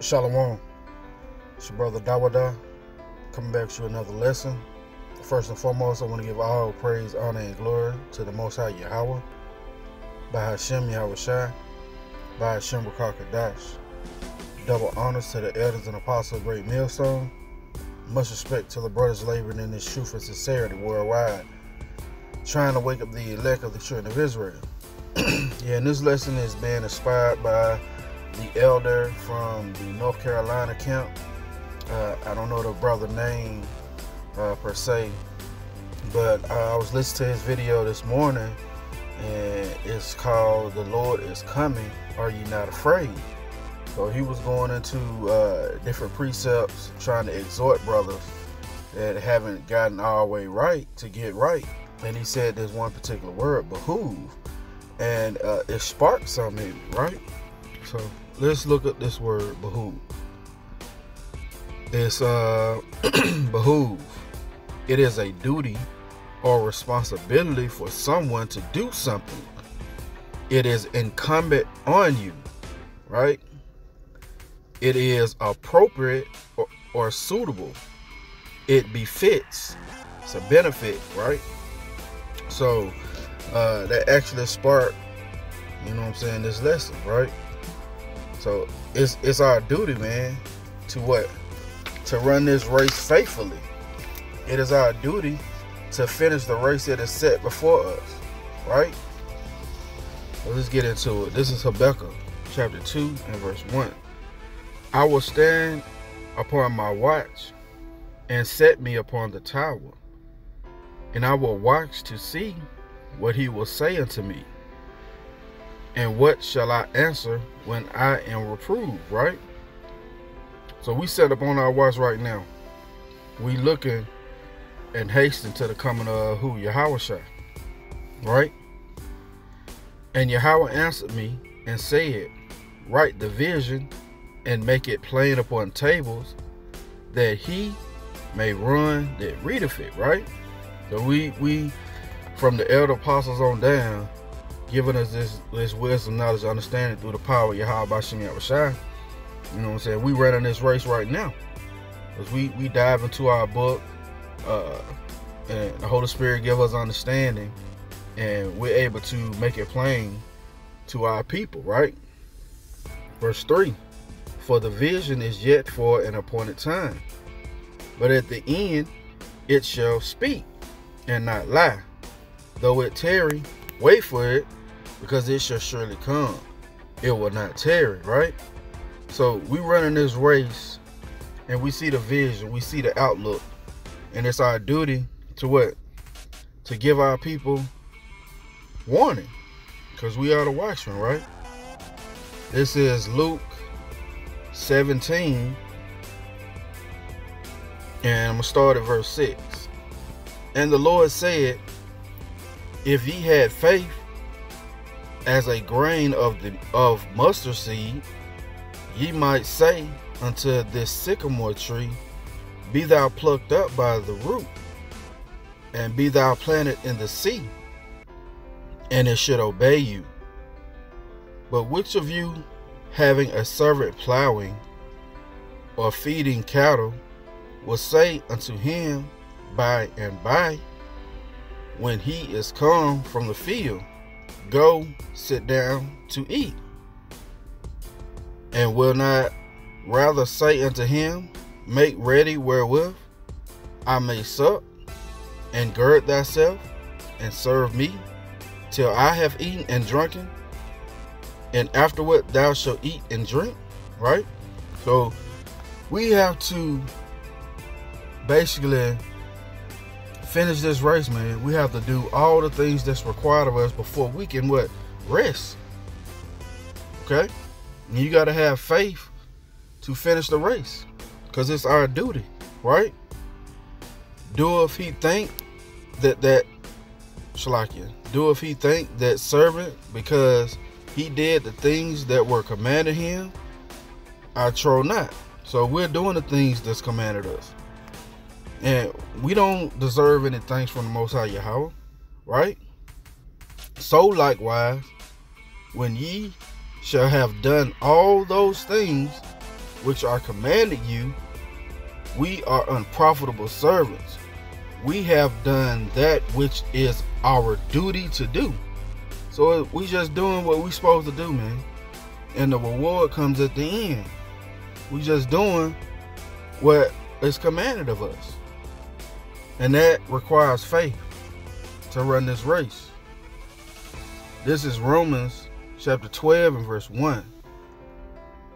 Shalom, it's your brother Dawada, coming back to another lesson. First and foremost, I want to give all praise, honor, and glory to the Most High Yahweh, by Hashem Yahweh Shai, by Hashem Rakah Kadash. Double honors to the elders and apostles of Great Millstone. Much respect to the brothers laboring in this truth and sincerity worldwide, trying to wake up the elect of the children of Israel. And this lesson is being inspired by the elder from the North Carolina camp. I don't know the brother name per se, but I was listening to his video this morning, and it's called "The Lord is Coming, Are You Not Afraid?" So he was going into different precepts, trying to exhort brothers that haven't gotten all the way right to get right. And he said there's one particular word, Behoove, and it sparked something in me, right? So let's look at this word, Behoove. It's Behoove. It is a duty or responsibility for someone to do something. It is incumbent on you, right? It is appropriate or suitable. It befits. It's a benefit, right? So that actually sparked, you know what I'm saying, this lesson, right? So it's our duty, man, to what? To run this race faithfully. It is our duty to finish the race that is set before us, right? So let's get into it. This is Habakkuk chapter 2 and verse 1. I will stand upon my watch and set me upon the tower, and I will watch to see what he will say unto me. And what shall I answer when I am reproved, right? So we set up on our watch right now. We looking and hasten to the coming of who? Yahweh Shai, right? And Yahweh answered me and said, write the vision and make it plain upon tables, that he may run that readeth it, right? So we from the elder apostles on down, giving us this wisdom, knowledge, understanding through the power of Yahweh by Shem Yahweh Shai. You know what I'm saying? We running this race right now. As we dive into our book, and the Holy Spirit give us understanding, and we're able to make it plain to our people, right? Verse 3, for the vision is yet for an appointed time, but at the end it shall speak and not lie. Though it tarry, wait for it, because it shall surely come. It will not tarry, right? So we running this race, and we see the vision, we see the outlook, and it's our duty to what? To give our people warning, because we are the watchmen, right? This is Luke 17, and I'm gonna start at verse 6. And the Lord said, if ye had faith as a grain of mustard seed, ye might say unto this sycamore tree, be thou plucked up by the root, and be thou planted in the sea, and it should obey you. But which of you, having a servant plowing or feeding cattle, will say unto him by and by, when he is come from the field, go sit down to eat? And will not rather say unto him, make ready wherewith I may sup, and gird thyself, and serve me, till I have eaten and drunken, and afterward thou shalt eat and drink, right? So we have to basically finish this race, man. We have to do all the things that's required of us before we can what? Rest. Okay? And you got to have faith to finish the race, because it's our duty, right? Doeth he think that servant, because he did the things that were commanded him, I troll not. So we're doing the things that's commanded us, and we don't deserve any thanks from the Most High Yahweh, right? So likewise, when ye shall have done all those things, which are commanded you, we are unprofitable servants. We have done that which is our duty to do. So we just doing what we supposed to do, man. And the reward comes at the end. We just doing what is commanded of us. And that requires faith to run this race. This is Romans chapter 12 and verse 1.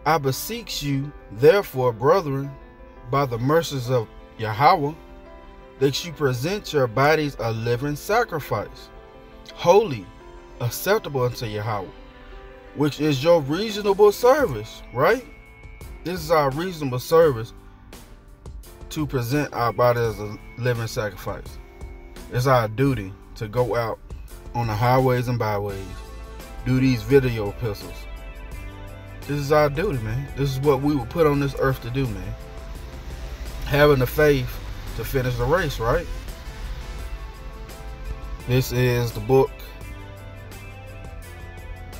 I beseech you, therefore, brethren, by the mercies of Yahweh, that you present your bodies a living sacrifice, holy, acceptable unto Yahweh, which is your reasonable service, right? This is our reasonable service, to present our bodies as a living sacrifice. It's our duty to go out on the highways and byways, do these video epistles. This is our duty, man. This is what we were put on this earth to do, man. Having the faith to finish the race, right? This is the book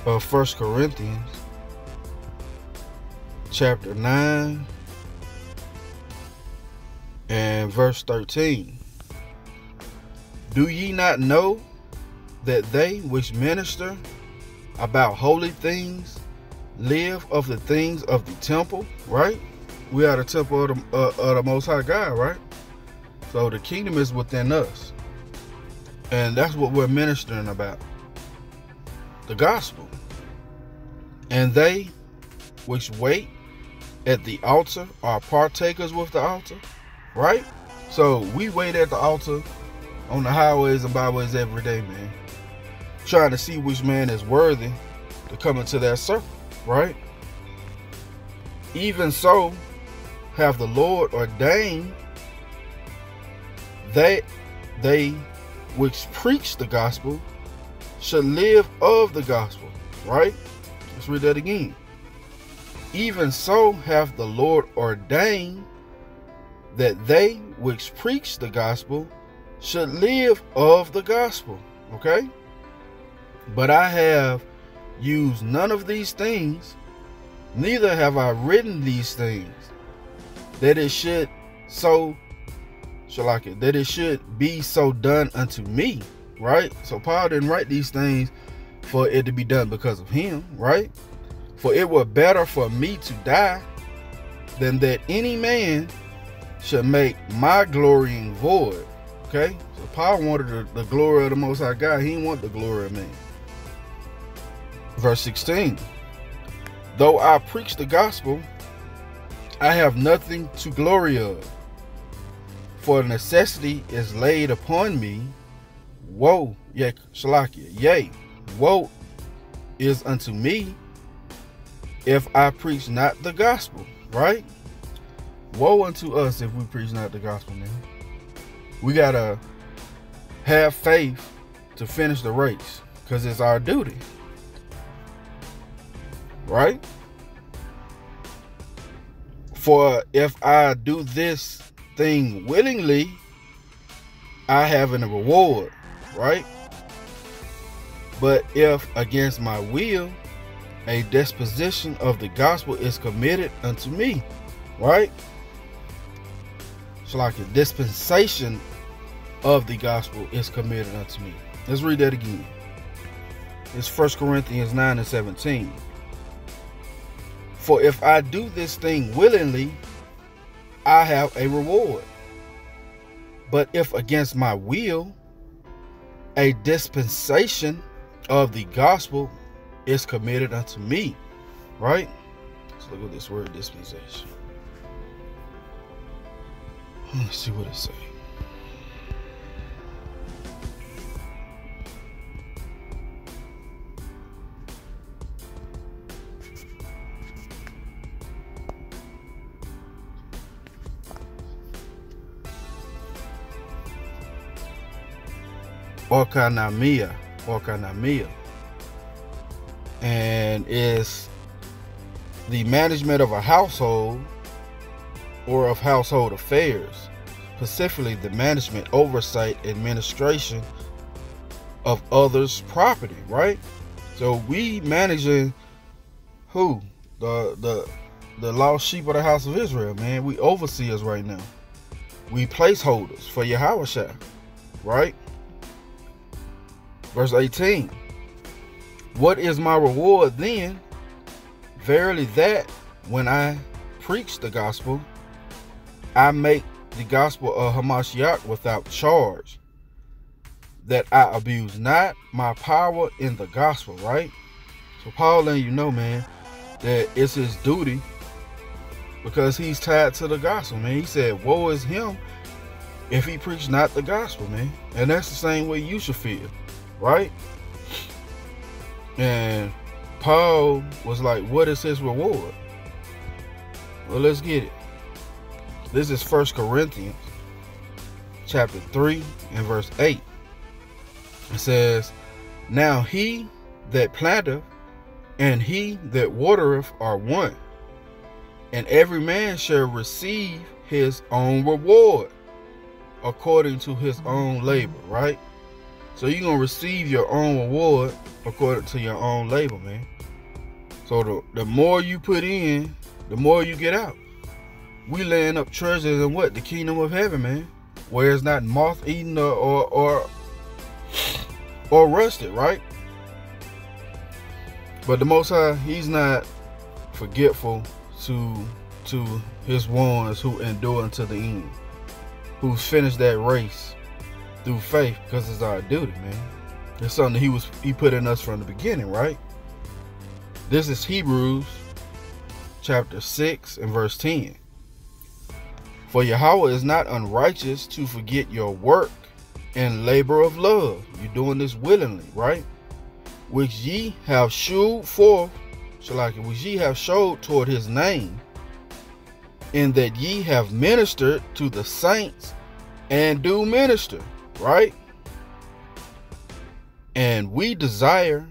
of 1 Corinthians chapter 9 and verse 13. Do ye not know that they which minister about holy things live of the things of the temple, right? We are the temple of the Most High God, right? So the kingdom is within us. And that's what we're ministering about. The gospel. And they which wait at the altar are partakers with the altar, right? So we wait at the altar on the highways and byways every day, man. Trying to see which man is worthy to come into that circle, right? Even so have the Lord ordained that they which preach the gospel should live of the gospel, right? Let's read that again. Even so hath the Lord ordained that they which preach the gospel should live of the gospel, okay? But I have used none of these things, neither have I written these things, that it should that it should be so done unto me, right? So Paul didn't write these things for it to be done because of him, right? For it were better for me to die than that any man should make my glorying void, okay? So Paul wanted the glory of the Most High God. He didn't want the glory of man. Verse 16. Though I preach the gospel, I have nothing to glory of. For necessity is laid upon me. Woe, yea, woe is unto me if I preach not the gospel, right? Woe unto us if we preach not the gospel, man. We gotta have faith to finish the race, because it's our duty, right? For if I do this thing willingly, I have a reward, right? But if against my will, a disposition of the gospel is committed unto me, right? It's like a dispensation of the gospel is committed unto me. Let's read that again. It's 1 Corinthians 9 and 17. For if I do this thing willingly, I have a reward. But if against my will, a dispensation of the gospel is committed unto me, right? Let's look at this word dispensation. Let's see what it says. Orkanamia, and is the management of a household or of household affairs, specifically the management, oversight, administration of others' property, right? So we managing who? The the lost sheep of the house of Israel, man. We overseers right now. We placeholders for Yahushua, right? Verse 18. What is my reward then? Verily that when I preach the gospel, I make the gospel of Hamashiach without charge, that I abuse not my power in the gospel, right? So Paul letting you know, man, that it's his duty because he's tied to the gospel, man. He said, woe is him if he preach not the gospel, man. And that's the same way you should feel, right? And Paul was like, what is his reward? Well, let's get it. This is 1 Corinthians chapter 3 and verse 8. It says, now he that planteth and he that watereth are one, and every man shall receive his own reward according to his own labor, right? So you're going to receive your own reward according to your own labor, man. So the more you put in, the more you get out. We laying up treasures in what? The kingdom of heaven, man. Where it's not moth eaten or rusted, right? But the Most High, he's not forgetful to his ones who endure unto the end, who finished that race through faith, because it's our duty, man. It's something he put in us from the beginning, right? This is Hebrews chapter 6 and verse 10. For Yahweh is not unrighteous to forget your work and labor of love. You're doing this willingly, right? Which ye have shewed forth, which ye have showed toward his name, in that ye have ministered to the saints and do minister, right? And we desire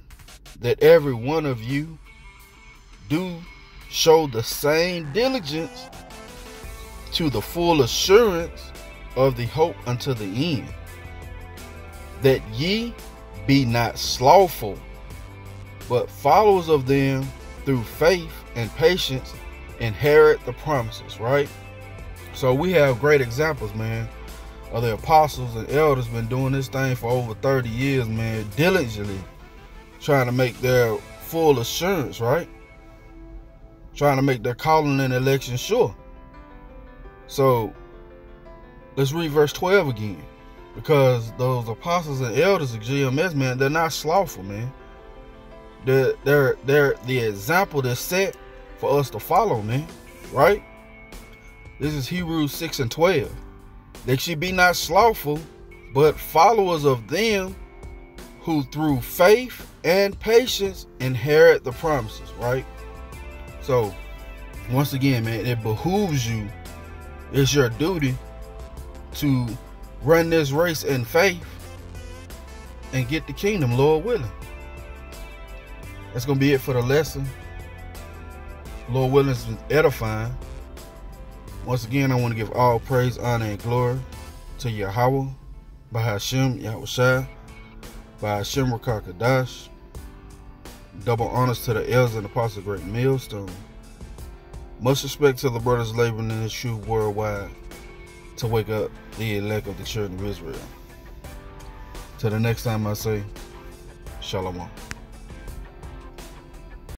that every one of you do show the same diligence to the full assurance of the hope unto the end, that ye be not slothful, but followers of them through faith and patience inherit the promises, right? So we have great examples, man, of the apostles and elders been doing this thing for over 30 years, man, diligently trying to make their full assurance, right? Trying to make their calling and election sure. So let's read verse 12 again, because those apostles and elders of GMS, man, they're not slothful, man. They're the example that's set for us to follow, man, right? This is Hebrews 6 and 12. That ye be not slothful, but followers of them who through faith and patience inherit the promises, right? So once again, man, it behooves you, it's your duty to run this race in faith and get the kingdom, Lord willing. That's going to be it for the lesson. Lord willing, it's been edifying. Once again, I want to give all praise, honor, and glory to Yahweh, by Hashem, Yahushua, by Hashem Rakakadash. Double honors to the elders and apostles of Great Millstone. Much respect to the brothers laboring in this truth worldwide to wake up the elect of the children of Israel. Till the next time I say, Shalom.